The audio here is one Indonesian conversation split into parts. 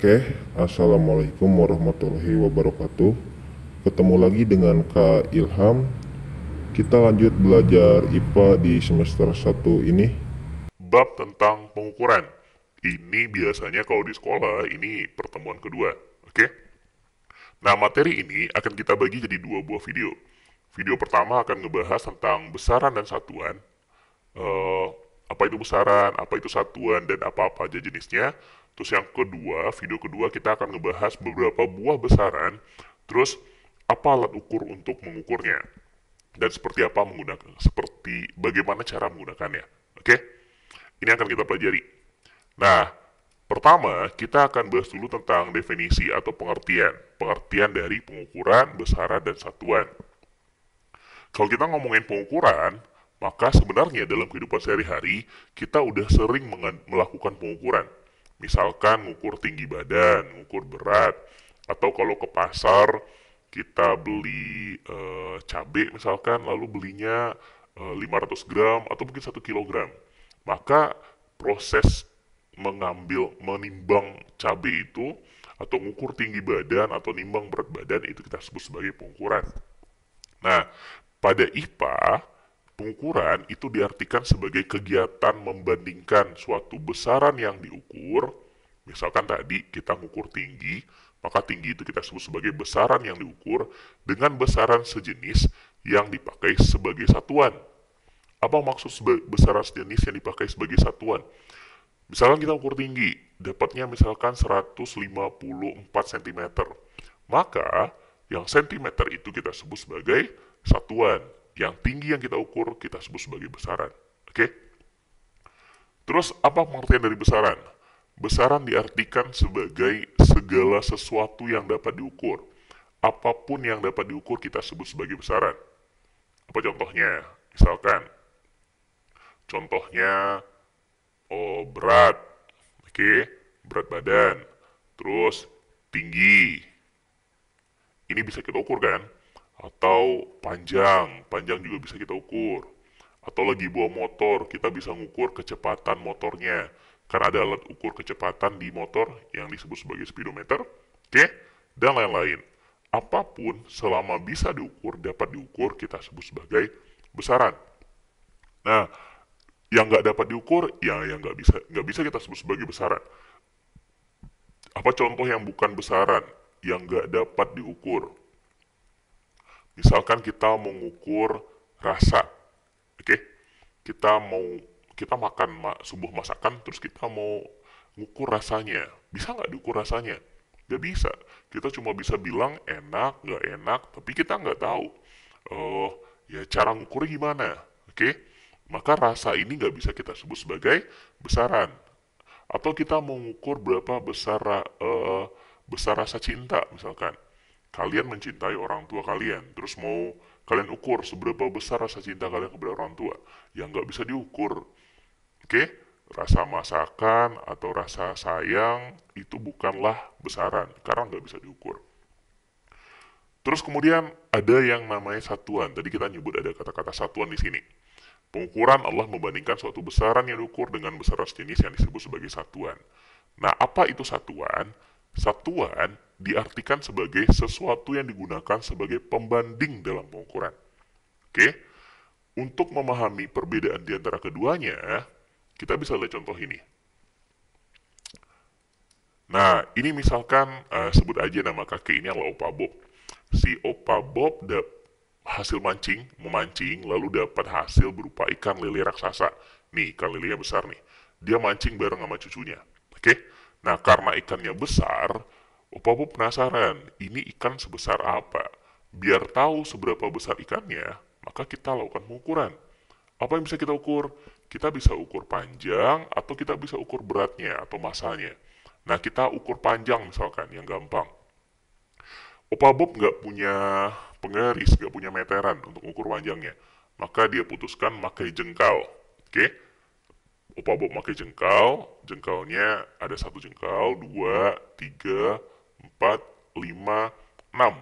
Oke, Assalamualaikum warahmatullahi wabarakatuh. Ketemu lagi dengan Kak Ilham. Kita lanjut belajar IPA di semester 1 ini. Bab tentang pengukuran. Ini biasanya kalau di sekolah, ini pertemuan kedua. Oke? Nah, materi ini akan kita bagi jadi dua buah video. Video pertama akan ngebahas tentang besaran dan satuan. eh, apa itu besaran, apa itu satuan, dan apa-apa aja jenisnya. Terus yang kedua, video kedua kita akan ngebahas beberapa buah besaran, terus apa alat ukur untuk mengukurnya, dan seperti apa menggunakan, seperti bagaimana cara menggunakannya. Oke, ini akan kita pelajari. Nah, pertama kita akan bahas dulu tentang definisi atau pengertian dari pengukuran, besaran, dan satuan. Kalau kita ngomongin pengukuran, maka sebenarnya dalam kehidupan sehari-hari, kita udah sering melakukan pengukuran. Misalkan ngukur tinggi badan, ngukur berat, atau kalau ke pasar, kita beli cabai misalkan, lalu belinya 500 gram atau mungkin 1 kilogram. Maka proses menimbang cabai itu, atau ngukur tinggi badan, atau nimbang berat badan, itu kita sebut sebagai pengukuran. Nah, pada IPA, pengukuran itu diartikan sebagai kegiatan membandingkan suatu besaran yang diukur. Misalkan tadi kita mengukur tinggi, maka tinggi itu kita sebut sebagai besaran yang diukur dengan besaran sejenis yang dipakai sebagai satuan. Apa maksud besaran sejenis yang dipakai sebagai satuan? Misalkan kita ukur tinggi, dapatnya misalkan 154 cm. Maka, yang sentimeter itu kita sebut sebagai satuan. Yang tinggi yang kita ukur, kita sebut sebagai besaran. Oke? Terus, apa pengertian dari besaran? Besaran diartikan sebagai segala sesuatu yang dapat diukur. Apapun yang dapat diukur, kita sebut sebagai besaran. Apa contohnya? Misalkan, contohnya, berat, oke, berat badan, terus tinggi, ini bisa kita ukur kan? Atau panjang, panjang juga bisa kita ukur. Atau lagi bawa motor, kita bisa ngukur kecepatan motornya. Kan ada alat ukur kecepatan di motor yang disebut sebagai speedometer, oke? Dan lain-lain. Apapun selama bisa diukur, dapat diukur, kita sebut sebagai besaran. Nah, yang nggak dapat diukur, ya yang nggak bisa kita sebut sebagai besaran. Apa contoh yang bukan besaran, yang nggak dapat diukur? Misalkan kita mengukur rasa, oke? Kita makan sebuah masakan, terus kita mau ngukur rasanya. Bisa nggak diukur rasanya? Nggak bisa. Kita cuma bisa bilang enak, nggak enak, tapi kita nggak tahu. Oh, ya cara ngukurnya gimana? Oke? Maka rasa ini nggak bisa kita sebut sebagai besaran. Atau kita mau ngukur berapa besar rasa cinta, misalkan. Kalian mencintai orang tua kalian, terus mau kalian ukur seberapa besar rasa cinta kalian kepada orang tua, yang nggak bisa diukur. Oke, rasa masakan atau rasa sayang itu bukanlah besaran, karena nggak bisa diukur. Terus kemudian ada yang namanya satuan. Tadi kita nyebut ada kata-kata satuan di sini. Pengukuran adalah membandingkan suatu besaran yang diukur dengan besaran sejenis yang disebut sebagai satuan. Nah, apa itu satuan? Satuan diartikan sebagai sesuatu yang digunakan sebagai pembanding dalam pengukuran. Oke? Untuk memahami perbedaan di antara keduanya, kita bisa lihat contoh ini. Nah, ini misalkan sebut aja nama kakek ini adalah Opa Bob. Si Opa Bob hasil memancing, lalu dapat hasil berupa ikan lele raksasa. Nih, ikan lelenya besar nih. Dia mancing bareng sama cucunya. Oke? Nah, karena ikannya besar, Opa Bob penasaran, ini ikan sebesar apa? Biar tahu seberapa besar ikannya, maka kita lakukan pengukuran. Apa yang bisa kita ukur? Kita bisa ukur panjang, atau kita bisa ukur beratnya, atau masanya. Nah, kita ukur panjang misalkan, yang gampang. Opa Bob nggak punya penggaris, nggak punya meteran untuk ukur panjangnya. Maka dia putuskan pakai jengkal. Oke? Opa Bob pakai jengkal, jengkalnya ada satu jengkal, dua, tiga, empat, lima, enam.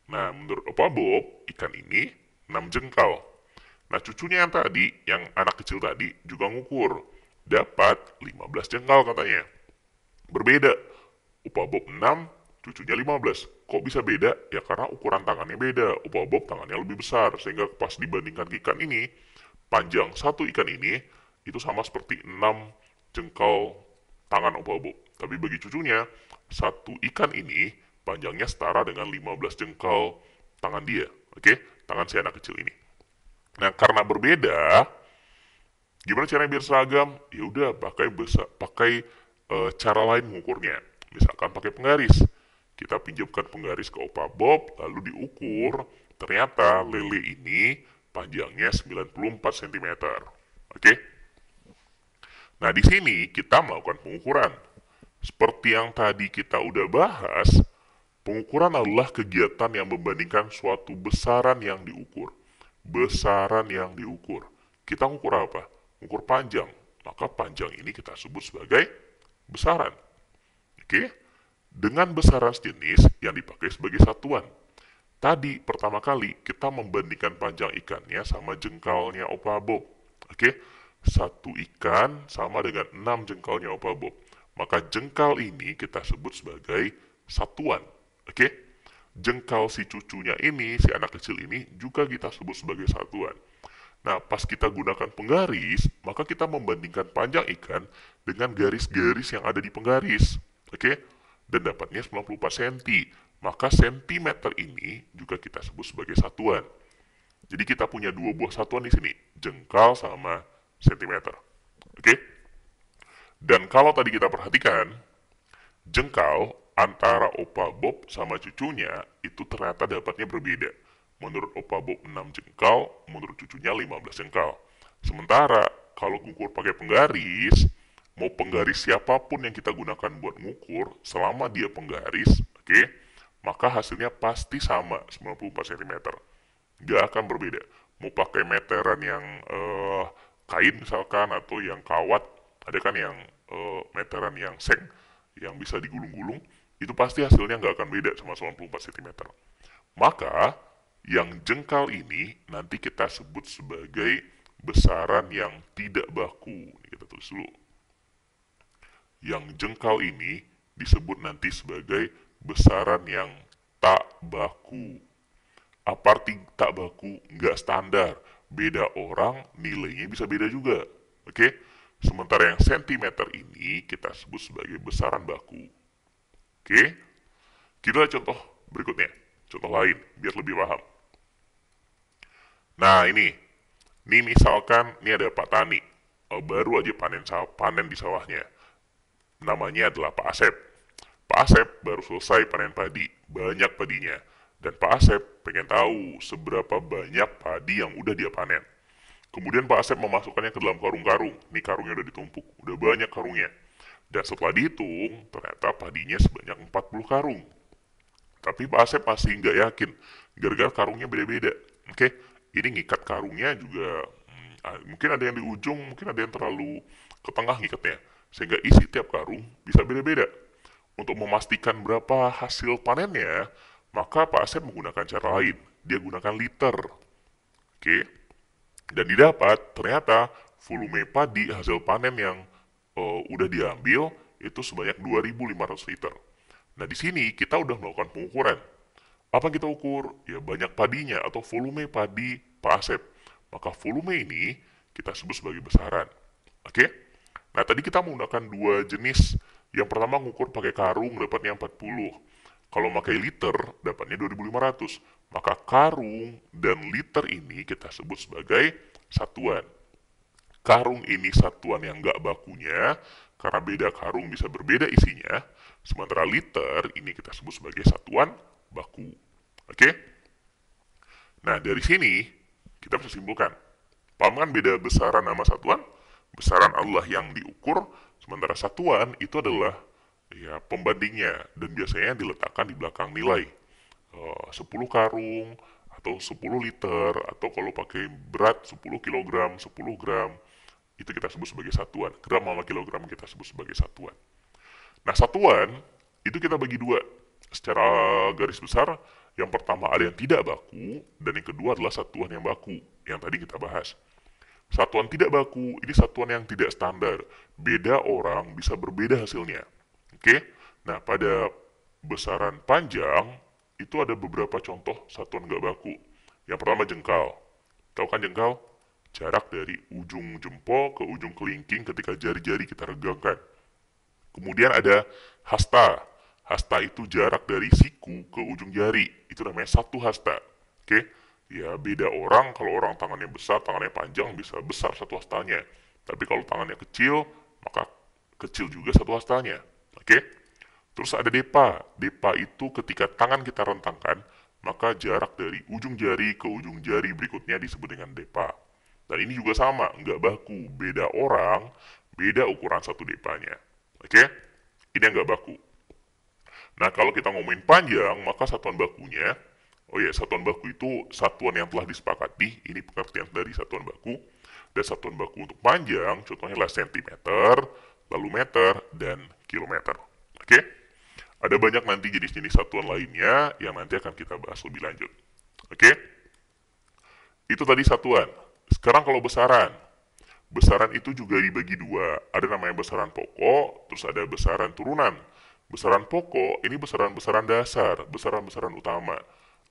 Nah, menurut Opa Bob, ikan ini 6 jengkal. Nah, cucunya yang tadi, yang anak kecil tadi, juga ngukur. Dapat 15 jengkal katanya. Berbeda. Opa Bob 6, cucunya 15. Kok bisa beda? Ya karena ukuran tangannya beda. Opa Bob tangannya lebih besar, sehingga pas dibandingkan ikan ini, panjang satu ikan ini itu sama seperti 6 jengkal tangan Opa Bob. Tapi bagi cucunya, satu ikan ini panjangnya setara dengan 15 jengkal tangan dia. Oke, tangan si anak kecil ini. Nah, karena berbeda, gimana caranya biar seragam? Ya udah pakai cara lain mengukurnya. Misalkan pakai penggaris. Kita pinjamkan penggaris ke Opa Bob, lalu diukur. Ternyata lele ini panjangnya 94 cm. Oke? Nah, di sini kita melakukan pengukuran. Seperti yang tadi kita udah bahas, pengukuran adalah kegiatan yang membandingkan suatu besaran yang diukur. Besaran yang diukur. Kita ukur apa? Ukur panjang. Maka panjang ini kita sebut sebagai besaran. Oke? Dengan besaran sejenis yang dipakai sebagai satuan. Tadi pertama kali kita membandingkan panjang ikannya sama jengkalnya Opa Bob. Oke? Satu ikan sama dengan 6 jengkalnya Opa Bob. Maka jengkal ini kita sebut sebagai satuan. Oke? Jengkal si cucunya ini, si anak kecil ini juga kita sebut sebagai satuan. Nah, pas kita gunakan penggaris, maka kita membandingkan panjang ikan dengan garis-garis yang ada di penggaris. Oke? Dan dapatnya 94 cm. Maka sentimeter ini juga kita sebut sebagai satuan. Jadi kita punya dua buah satuan di sini, jengkal sama sentimeter. Oke? Dan kalau tadi kita perhatikan, jengkal antara Opa Bob sama cucunya itu ternyata dapatnya berbeda. Menurut Opa Bob 6 jengkal, menurut cucunya 15 jengkal. Sementara kalau ngukur pakai penggaris, mau penggaris siapapun yang kita gunakan buat ngukur, selama dia penggaris, oke, maka hasilnya pasti sama 94 cm. Nggak akan berbeda. Mau pakai meteran yang kain misalkan, atau yang kawat, ada kan yang meteran yang seng, yang bisa digulung-gulung, itu pasti hasilnya nggak akan beda sama 94 cm. Maka, yang jengkal ini nanti kita sebut sebagai besaran yang tidak baku. Ini kita tulis dulu. Yang jengkal ini disebut nanti sebagai besaran yang tak baku. Apa arti tak baku? Nggak standar. Beda orang, nilainya bisa beda juga. Oke? Sementara yang sentimeter ini kita sebut sebagai besaran baku. Oke? Kita lihat contoh berikutnya. Contoh lain, biar lebih paham. Nah, ini misalkan, ini ada Pak Tani. Baru aja panen di sawahnya. Namanya adalah Pak Asep. Pak Asep baru selesai panen padi. Banyak padinya. Dan Pak Asep pengen tahu seberapa banyak padi yang udah dia panen. Kemudian Pak Asep memasukkannya ke dalam karung-karung. Ini karungnya udah ditumpuk. Udah banyak karungnya. Dan setelah dihitung, ternyata padinya sebanyak 40 karung. Tapi Pak Asep masih nggak yakin. Gara-gara karungnya beda-beda. Oke, ini ngikat karungnya juga mungkin ada yang di ujung, mungkin ada yang terlalu ke tengah ngikatnya, sehingga isi tiap karung bisa beda-beda. Untuk memastikan berapa hasil panennya, maka Pak Asep menggunakan cara lain. Dia gunakan liter. Oke, dan didapat ternyata volume padi hasil panen yang udah diambil itu sebanyak 2.500 liter. Nah, di sini kita udah melakukan pengukuran. Apa yang kita ukur? Ya banyak padinya atau volume padi Pak Asep. Maka volume ini kita sebut sebagai besaran. Oke? Nah, tadi kita menggunakan dua jenis. Yang pertama ngukur pakai karung dapatnya 40. Kalau pakai liter dapatnya 2.500. Maka karung dan liter ini kita sebut sebagai satuan. Karung ini satuan yang nggak bakunya, karena beda karung bisa berbeda isinya. Sementara liter ini kita sebut sebagai satuan baku. Oke? Nah, dari sini kita bisa simpulkan. Paham kan beda besaran sama satuan? Besaran adalah yang diukur, sementara satuan itu adalah ya pembandingnya, dan biasanya diletakkan di belakang nilai. 10 karung, atau 10 liter, atau kalau pakai berat 10 kilogram, 10 gram, itu kita sebut sebagai satuan. Gram sama kilogram kita sebut sebagai satuan. Nah, satuan itu kita bagi dua secara garis besar. Yang pertama ada yang tidak baku, dan yang kedua adalah satuan yang baku, yang tadi kita bahas. Satuan tidak baku, ini satuan yang tidak standar. Beda orang bisa berbeda hasilnya. Oke? Nah, pada besaran panjang, itu ada beberapa contoh satuan nggak baku. Yang pertama jengkal. Tahu kan jengkal? Jarak dari ujung jempol ke ujung kelingking ketika jari-jari kita regangkan. Kemudian ada hasta. Hasta itu jarak dari siku ke ujung jari. Itu namanya satu hasta. Oke? Ya beda orang, kalau orang tangannya besar, tangannya panjang, bisa besar satu hastanya. Tapi kalau tangannya kecil, maka kecil juga satu hastanya. Oke? Terus ada depa. Depa itu ketika tangan kita rentangkan, maka jarak dari ujung jari ke ujung jari berikutnya disebut dengan depa. Dan ini juga sama, nggak baku. Beda orang, beda ukuran satu depanya. Oke? Ini yang nggak baku. Nah, kalau kita ngomongin panjang, maka satuan bakunya, oh ya, satuan baku itu satuan yang telah disepakati, ini pengertian dari satuan baku. Dan satuan baku untuk panjang, contohnya adalah sentimeter, lalu meter, dan kilometer. Oke? Ada banyak nanti jenis-jenis satuan lainnya yang nanti akan kita bahas lebih lanjut. Oke? Itu tadi satuan. Sekarang kalau besaran. Besaran itu juga dibagi dua. Ada namanya besaran pokok, terus ada besaran turunan. Besaran pokok ini besaran-besaran dasar, besaran-besaran utama.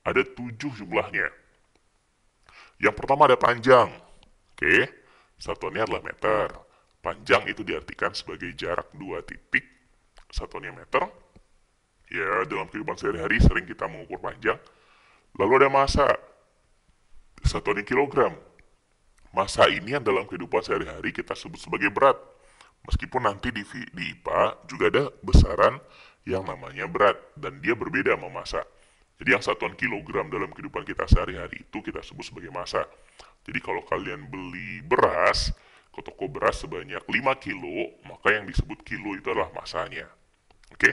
Ada 7 jumlahnya. Yang pertama ada panjang. Oke, satuannya adalah meter. Panjang itu diartikan sebagai jarak dua titik. Satuannya meter. Ya, dalam kehidupan sehari-hari sering kita mengukur panjang. Lalu ada massa. Satuannya kilogram. Massa ini yang dalam kehidupan sehari-hari kita sebut sebagai berat. Meskipun nanti di IPA juga ada besaran yang namanya berat dan dia berbeda sama massa. Jadi yang satuan kilogram dalam kehidupan kita sehari-hari itu kita sebut sebagai massa. Jadi kalau kalian beli beras ke toko beras sebanyak 5 kilo, maka yang disebut kilo itu adalah massanya. Oke?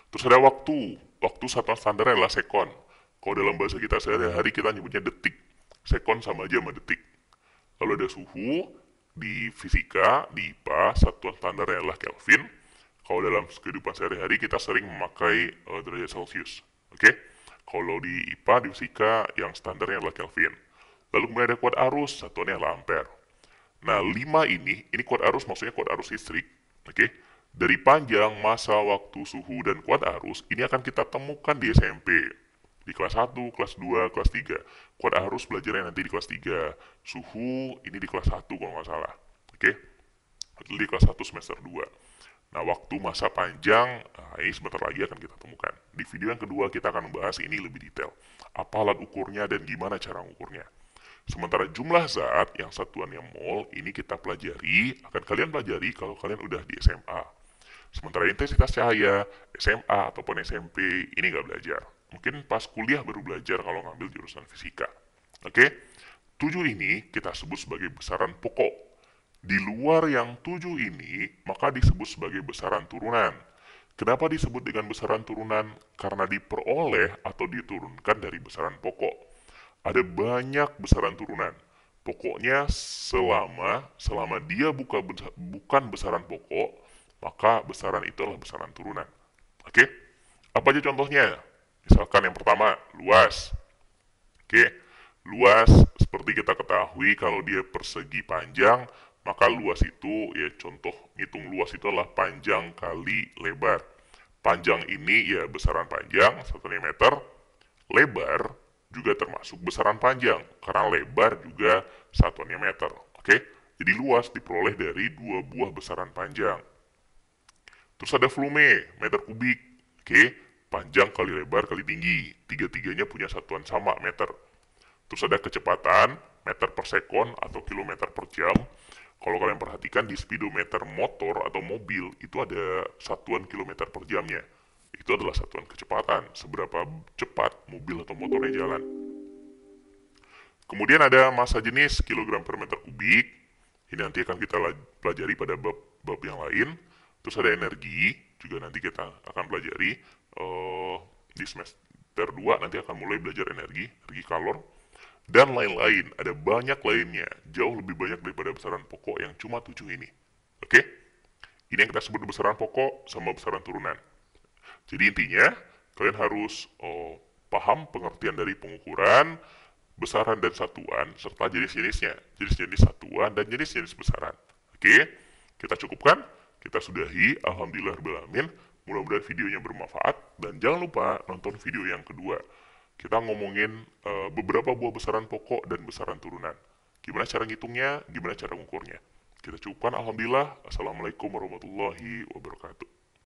Terus ada waktu. Waktu satuan standarnya adalah sekon. Kalau dalam bahasa kita sehari-hari kita nyebutnya detik. Sekon sama aja sama detik. Lalu ada suhu, di fisika, di IPA, satuan standarnya adalah Kelvin. Kalau dalam kehidupan sehari-hari kita sering memakai derajat Celcius. Oke? Kalau di IPA, di fisika, yang standarnya adalah Kelvin. Lalu kemudian ada kuat arus, satuannya adalah ampere. Nah, 5 ini kuat arus maksudnya kuat arus listrik. Oke? Dari panjang, massa, waktu, suhu, dan kuat arus, ini akan kita temukan di SMP. Di kelas 1, kelas 2, kelas 3. Kuat arus belajarnya nanti di kelas 3. Suhu ini di kelas 1 kalau nggak salah. Oke? Di kelas 1 semester 2. Nah, waktu masa panjang, ini sebentar lagi akan kita temukan. Di video yang kedua kita akan membahas ini lebih detail. Apa alat ukurnya dan gimana cara mengukurnya. Sementara jumlah zat yang satuannya mol, ini kita pelajari, akan kalian pelajari kalau kalian udah di SMA. Sementara intensitas cahaya, SMA ataupun SMP, ini nggak belajar. Mungkin pas kuliah baru belajar kalau ngambil jurusan fisika. Oke? 7 ini kita sebut sebagai besaran pokok. Di luar yang 7 ini, maka disebut sebagai besaran turunan. Kenapa disebut dengan besaran turunan? Karena diperoleh atau diturunkan dari besaran pokok. Ada banyak besaran turunan. Pokoknya selama dia bukan besaran pokok, maka besaran itu adalah besaran turunan. Oke? Apa aja contohnya? Misalkan yang pertama, luas. Oke, luas seperti kita ketahui kalau dia persegi panjang, maka luas itu ya contoh ngitung luas itu adalah panjang kali lebar. Panjang ini ya besaran panjang 1 meter, lebar juga termasuk besaran panjang karena lebar juga satuannya meter. Oke, jadi luas diperoleh dari dua buah besaran panjang. Terus ada volume, meter kubik. Oke, panjang kali lebar kali tinggi. Tiga-tiganya punya satuan sama, meter. Terus ada kecepatan, meter per sekon atau kilometer per jam. Kalau kalian perhatikan di speedometer motor atau mobil, itu ada satuan kilometer per jamnya. Itu adalah satuan kecepatan, seberapa cepat mobil atau motornya jalan. Kemudian ada massa jenis, kilogram per meter kubik. Ini nanti akan kita pelajari pada bab yang lain. Terus ada energi, juga nanti kita akan pelajari di semester 2 nanti akan mulai belajar energi kalor, dan lain-lain. Ada banyak lainnya, jauh lebih banyak daripada besaran pokok yang cuma 7 ini. Oke? Ini yang kita sebut besaran pokok sama besaran turunan. Jadi intinya, kalian harus paham pengertian dari pengukuran, besaran dan satuan, serta jenis-jenisnya. Jenis-jenis satuan dan jenis-jenis besaran. Oke? Kita cukupkan. Kita sudahi, alhamdulillahirrahmanirrahim. Mudah-mudahan videonya bermanfaat, dan jangan lupa nonton video yang kedua. Kita ngomongin beberapa buah besaran pokok dan besaran turunan. Gimana cara ngitungnya, gimana cara ngukurnya. Kita cukupkan, alhamdulillah. Assalamualaikum warahmatullahi wabarakatuh.